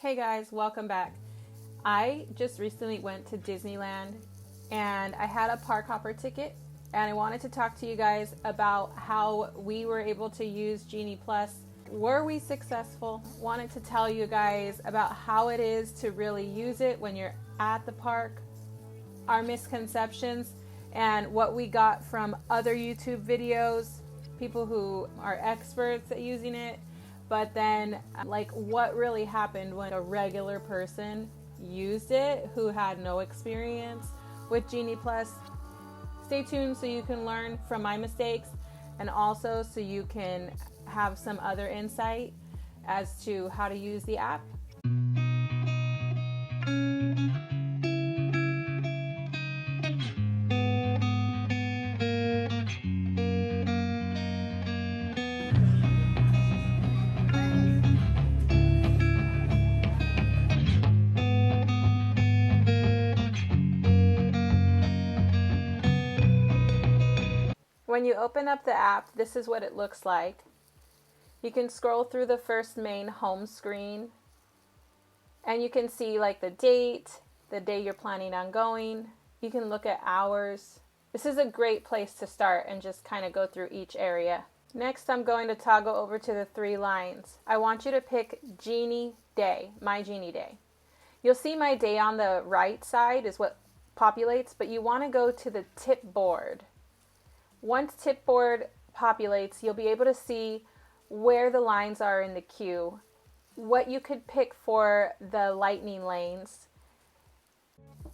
Hey guys, welcome back. I just recently went to Disneyland and I had a park hopper ticket and I wanted to talk to you guys about how we were able to use Genie Plus. Were we successful? Wanted to tell you guys about how it is to really use it when you're at the park, our misconceptions, and what we got from other YouTube videos, people who are experts at using it. But then, like, what really happened when a regular person used it who had no experience with Genie Plus. Stay tuned so you can learn from my mistakes and also so you can have some other insight as to how to use the app. When you open up the app, this is what it looks like. You can scroll through the first main home screen and you can see like the day you're planning on going. You can look at hours. This is a great place to start and just kind of go through each area. Next, I'm going to toggle over to the 3 lines. I want you to pick Genie Day, My Genie Day. You'll see my day on the right side is what populates, but you want to go to the tip board. Once tip board populates, you'll be able to see where the lines are in the queue, what you could pick for the lightning lanes.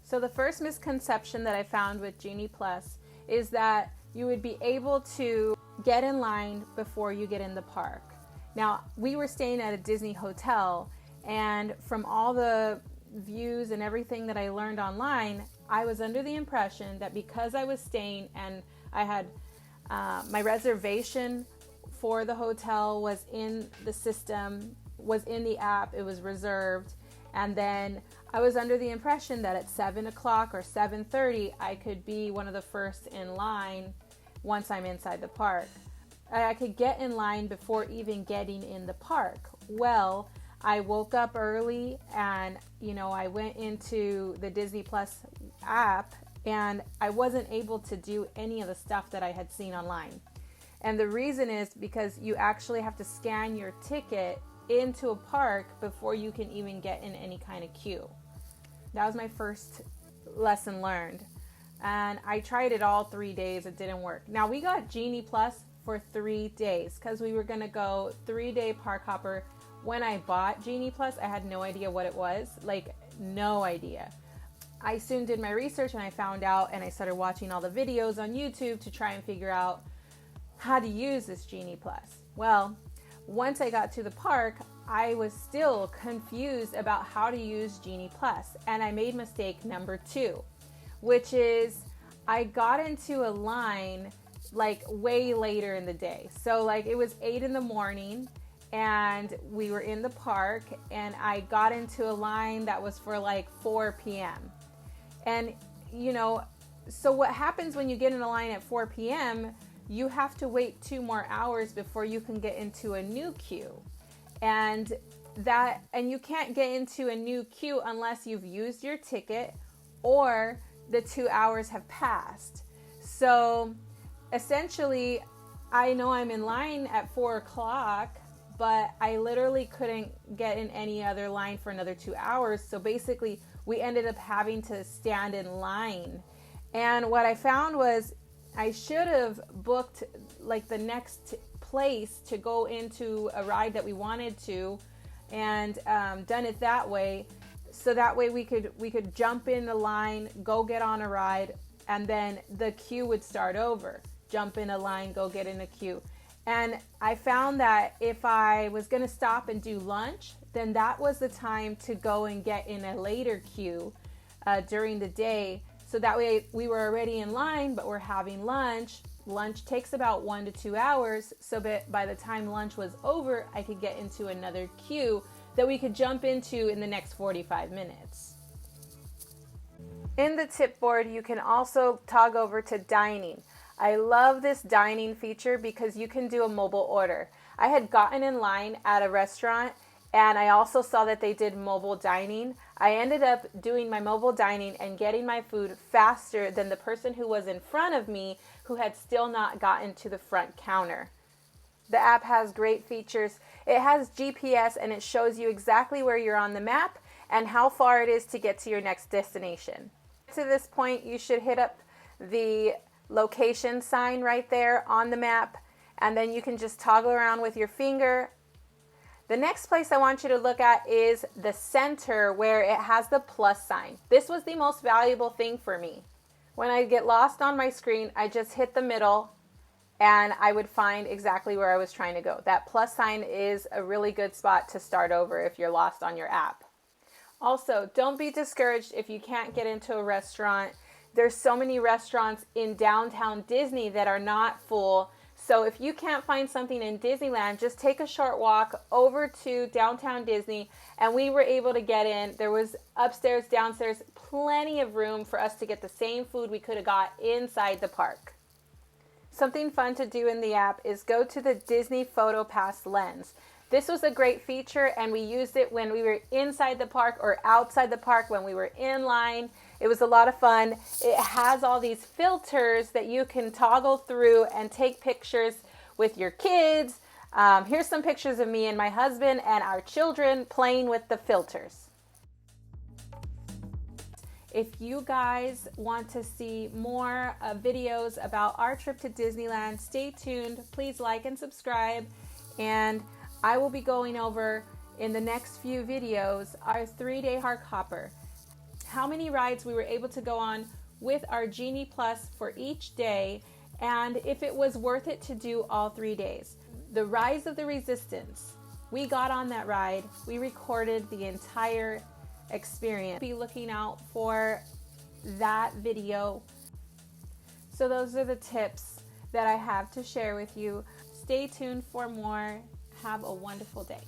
So the first misconception that I found with Genie Plus is that you would be able to get in line before you get in the park. Now, we were staying at a Disney hotel, and from all the views and everything that I learned online, I was under the impression that because I was staying and I had my reservation for the hotel was in the system, was in the app, it was reserved, and then I was under the impression that at 7 o'clock or 7:30 I could be one of the first in line once I'm inside the park. I could get in line before even getting in the park. Well, I woke up early and I went into the Disney Plus app and I wasn't able to do any of the stuff that I had seen online. And the reason is because you actually have to scan your ticket into a park before you can even get in any kind of queue. That was my first lesson learned. And I tried it all 3 days. It didn't work. Now, we got Genie Plus for 3 days because we were going to go 3-day park hopper. When I bought Genie Plus, I had no idea what it was. Like, no idea. I soon did my research and I found out, and I started watching all the videos on YouTube to try and figure out how to use this Genie Plus. Well, once I got to the park, I was still confused about how to use Genie Plus, and I made mistake number 2, which is I got into a line like way later in the day. So like it was 8 in the morning and we were in the park and I got into a line that was for like 4 p.m. And so what happens when you get in a line at 4 p.m., you have to wait 2 more hours before you can get into a new queue. And you can't get into a new queue unless you've used your ticket or the 2 hours have passed. So essentially, I know I'm in line at 4 o'clock, but I literally couldn't get in any other line for another 2 hours. So basically, we ended up having to stand in line. And what I found was I should have booked like the next place to go into a ride that we wanted to and done it that way. So that way we could jump in the line, go get on a ride, and then the queue would start over. Jump in a line, go get in a queue. And I found that if I was going to stop and do lunch, then that was the time to go and get in a later queue during the day. So that way we were already in line, but we're having lunch. Lunch takes about 1 to 2 hours. So by the time lunch was over, I could get into another queue that we could jump into in the next 45 minutes. In the tip board, you can also toggle over to dining. I love this dining feature because you can do a mobile order. I had gotten in line at a restaurant And I also saw that they did mobile dining. I ended up doing my mobile dining and getting my food faster than the person who was in front of me who had still not gotten to the front counter. The app has great features. It has GPS and it shows you exactly where you're on the map and how far it is to get to your next destination. To this point, you should hit up the location sign right there on the map, and then you can just toggle around with your finger. The next place I want you to look at is the center where it has the plus sign. This was the most valuable thing for me. When I get lost on my screen, I just hit the middle and I would find exactly where I was trying to go. That plus sign is a really good spot to start over if you're lost on your app. Also, don't be discouraged if you can't get into a restaurant. There's so many restaurants in downtown Disney that are not full. So if you can't find something in Disneyland, just take a short walk over to downtown Disney, and we were able to get in. There was upstairs, downstairs, plenty of room for us to get the same food we could have got inside the park. Something fun to do in the app is go to the Disney Photo Pass lens. This was a great feature, and we used it when we were inside the park or outside the park when we were in line. It was a lot of fun. It has all these filters that you can toggle through and take pictures with your kids. Here's some pictures of me and my husband and our children playing with the filters. If you guys want to see more videos about our trip to Disneyland, stay tuned. Please like and subscribe. And I will be going over in the next few videos our 3-day Hark Hopper. How many rides we were able to go on with our Genie Plus for each day, and if it was worth it to do all 3 days. The Rise of the Resistance. We got on that ride. We recorded the entire experience. Be looking out for that video. So those are the tips that I have to share with you. Stay tuned for more. Have a wonderful day.